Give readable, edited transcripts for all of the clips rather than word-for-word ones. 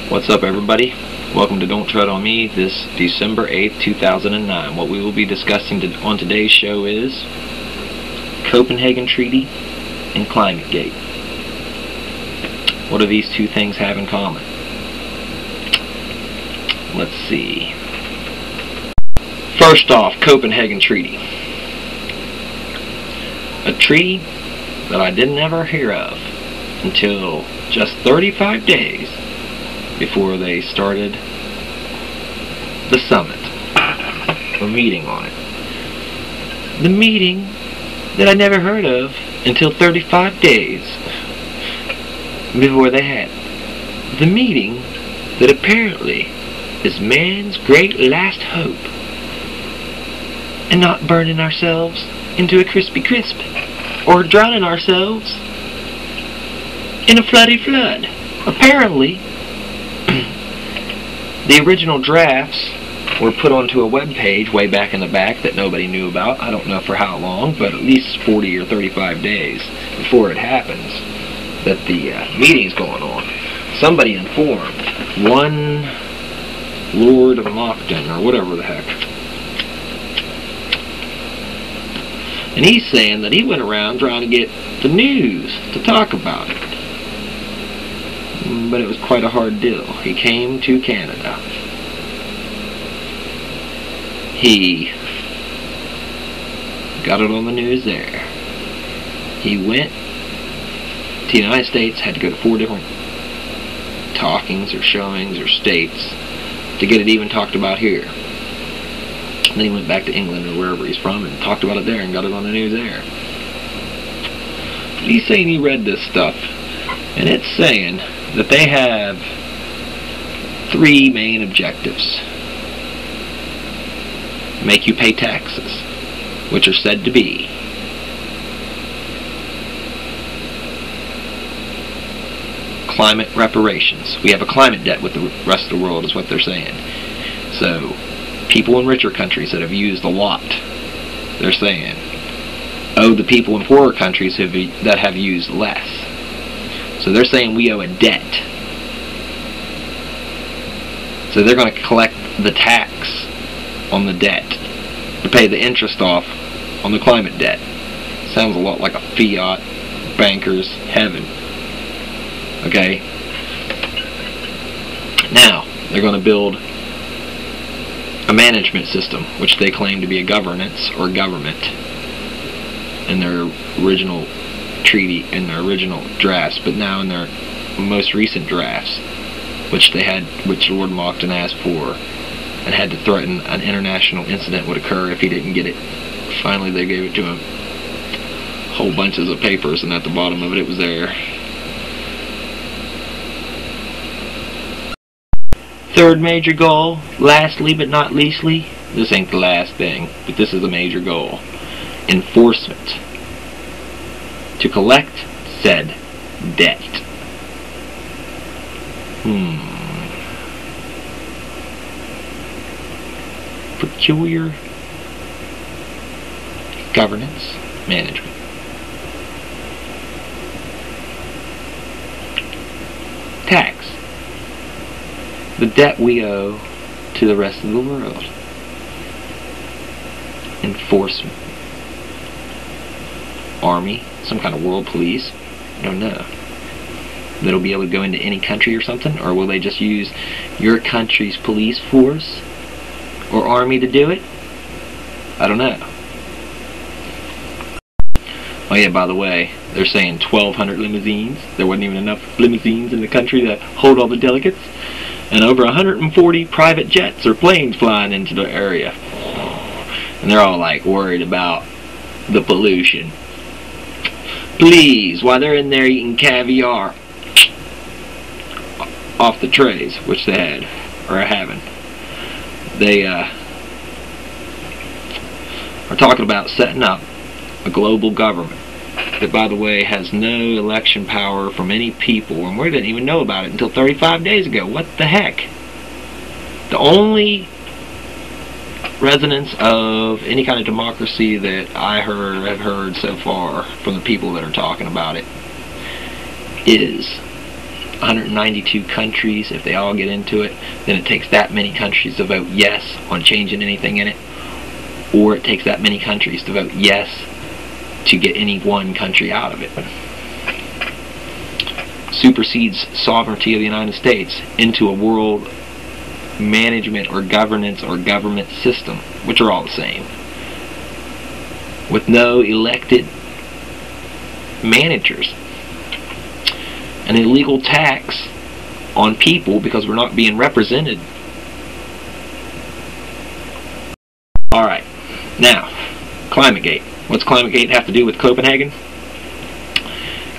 What's up, everybody? Welcome to Don't Tread on Me this December 8th, 2009. What we will be discussing on today's show is Copenhagen Treaty and climatgate. What do these two things have in common? Let's see. First off, Copenhagen Treaty. A treaty that I didn't ever hear of until just 35 days before they started the summit, or meeting on it. The meeting that I never heard of until 35 days before they had it. The meeting that apparently is man's great last hope, and not burning ourselves into a crispy crisp, or drowning ourselves in a floody flood. Apparently, the original drafts were put onto a web page way back in the back that nobody knew about. I don't know for how long, but at least 40 or 35 days before it happens that the meeting's going on. Somebody informed one Lord of Moncton, or whatever the heck. And he's saying that he went around trying to get the news to talk about it. But it was quite a hard deal. He came to Canada. He got it on the news there. He went to the United States, had to go to 4 different talkings or showings or states to get it even talked about here. And then he went back to England or wherever he's from and talked about it there and got it on the news there. But he's saying he read this stuff, and it's saying that they have 3 main objectives. Make you pay taxes, which are said to be climate reparations. We have a climate debt with the rest of the world, is what they're saying. So, people in richer countries that have used a lot, they're saying, owe the people in poorer countries that have used less. So they're saying we owe a debt. So they're going to collect the tax on the debt to pay the interest off on the climate debt. Sounds a lot like a fiat banker's heaven. Okay? Now, they're going to build a management system, which they claim to be a governance or government in their original treaty, in their original drafts, but now in their most recent drafts, which Lord Moncton asked for and had to threaten an international incident would occur if he didn't get it. Finally they gave it to him. Whole bunches of papers, and at the bottom of it, it was there. Third major goal, lastly but not leastly, this ain't the last thing, but this is a major goal. Enforcement. To collect said debt. Peculiar governance management. Tax. The debt we owe to the rest of the world. Enforcement. Army, some kind of world police, I don't know. That'll be able to go into any country or something, or will they just use your country's police force or army to do it? I don't know. Oh yeah, by the way, they're saying 1,200 limousines. There wasn't even enough limousines in the country to hold all the delegates. And over 140 private jets or planes flying into the area. And they're all like worried about the pollution. Please, while they're in there eating caviar off the trays, which they had, or are having, they are talking about setting up a global government that, by the way, has no election power from any people, and we didn't even know about it until 35 days ago. What the heck? The only resonance of any kind of democracy that have heard so far from the people that are talking about it is 192 countries. If they all get into it, then it takes that many countries to vote yes on changing anything in it, or it takes that many countries to vote yes to get any one country out of it. Supersedes sovereignty of the United States into a world management or governance or government system, which are all the same, with no elected managers. An illegal tax on people because we're not being represented. Alright, now, ClimatGate. What's ClimatGate have to do with Copenhagen?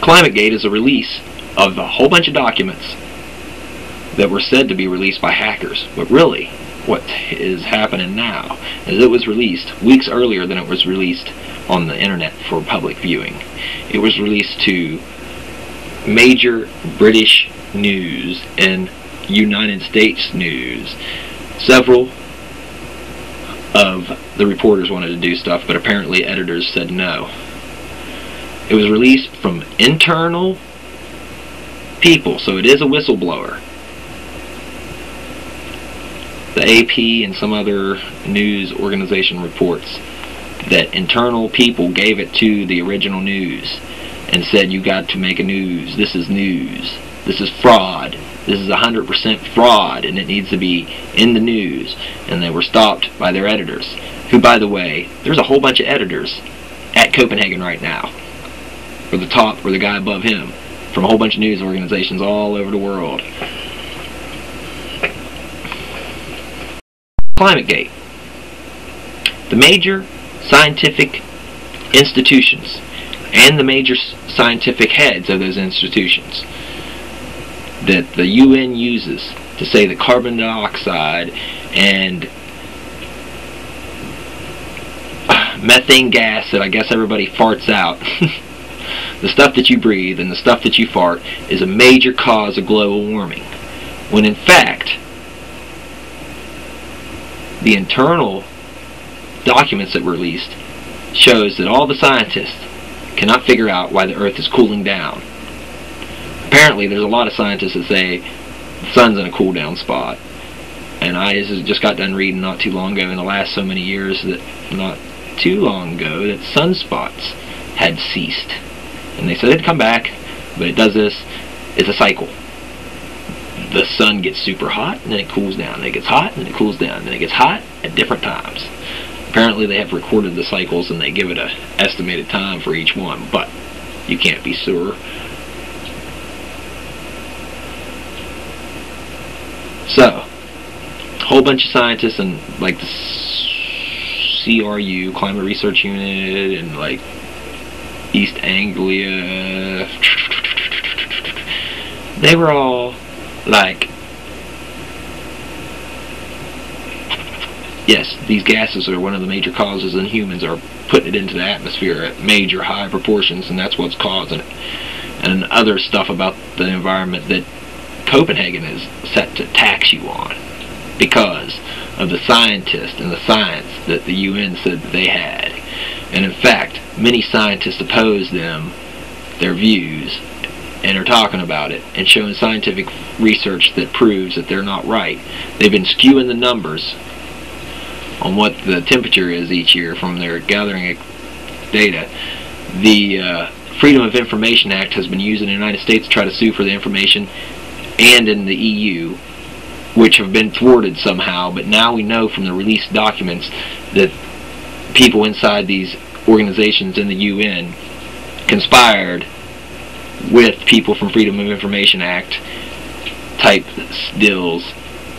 ClimatGate is a release of a whole bunch of documents that were said to be released by hackers. But really, what is happening now is it was released weeks earlier than it was released on the internet for public viewing. It was released to major British news and United States news. Several of the reporters wanted to do stuff, but apparently editors said no. It was released from internal people, so it is a whistleblower. The AP and some other news organization reports that internal people gave it to the original news and said, you got to make a news. This is news. This is fraud. This is 100% fraud, and it needs to be in the news. And they were stopped by their editors, who, by the way, there's a whole bunch of editors at Copenhagen right now, or the top, or the guy above him, from a whole bunch of news organizations all over the world. ClimatGate. The major scientific institutions and the major scientific heads of those institutions that the UN uses to say that carbon dioxide and methane gas that I guess everybody farts out, the stuff that you breathe and the stuff that you fart, is a major cause of global warming, when in fact the internal documents that were released shows that all the scientists cannot figure out why the Earth is cooling down. Apparently there's a lot of scientists that say the sun's in a cool down spot, and I just got done reading not too long ago, in the last so many years, that not too long ago, that sunspots had ceased, and they said it'd come back, but it does this. It's a cycle. The sun gets super hot and then it cools down, then it gets hot and then it cools down, then it gets hot at different times. Apparently they have recorded the cycles and they give it an estimated time for each one, but you can't be sure. So, a whole bunch of scientists and like the CRU, Climate Research Unit, and like East Anglia, they were all like, yes, these gases are one of the major causes, and humans are putting it into the atmosphere at major high proportions, and that's what's causing it. And other stuff about the environment that Copenhagen is set to tax you on because of the scientists and the science that the UN said that they had. And in fact, many scientists oppose them, their views, and are talking about it and showing scientific research that proves that they're not right. They've been skewing the numbers on what the temperature is each year from their gathering data. The Freedom of Information Act has been used in the United States to try to sue for the information, and in the EU, which have been thwarted somehow, but now we know from the released documents that people inside these organizations in the UN conspired with people from Freedom of Information Act type deals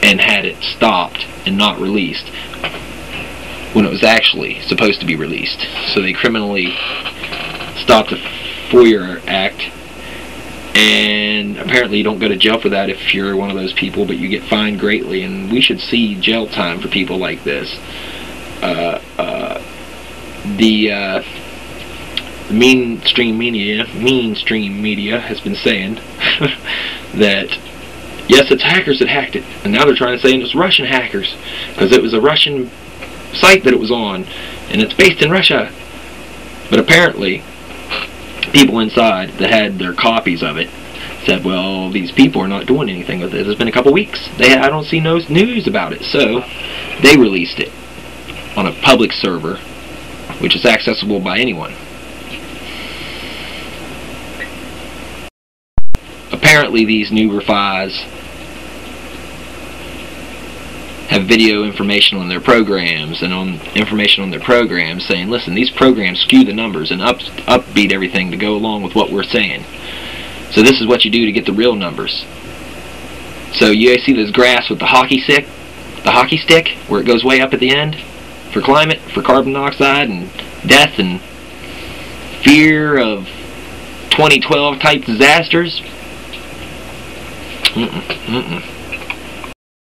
and had it stopped and not released when it was actually supposed to be released. So they criminally stopped the FOIA Act, and apparently you don't go to jail for that if you're one of those people, but you get fined greatly, and we should see jail time for people like this. The mainstream media has been saying that yes, it's hackers that hacked it, and now they're trying to say it was Russian hackers because it was a Russian site that it was on, and it's based in Russia. But apparently people inside that had their copies of it said, well, these people are not doing anything with it. It's been a couple weeks. I don't see no news about it. So they released it on a public server, which is accessible by anyone. Apparently these new refies have video information on their programs, and on information on their programs saying, listen, these programs skew the numbers and upbeat everything to go along with what we're saying. So this is what you do to get the real numbers. So you see this graphs with the hockey stick, where it goes way up at the end for climate, for carbon dioxide and death and fear of 2012 type disasters.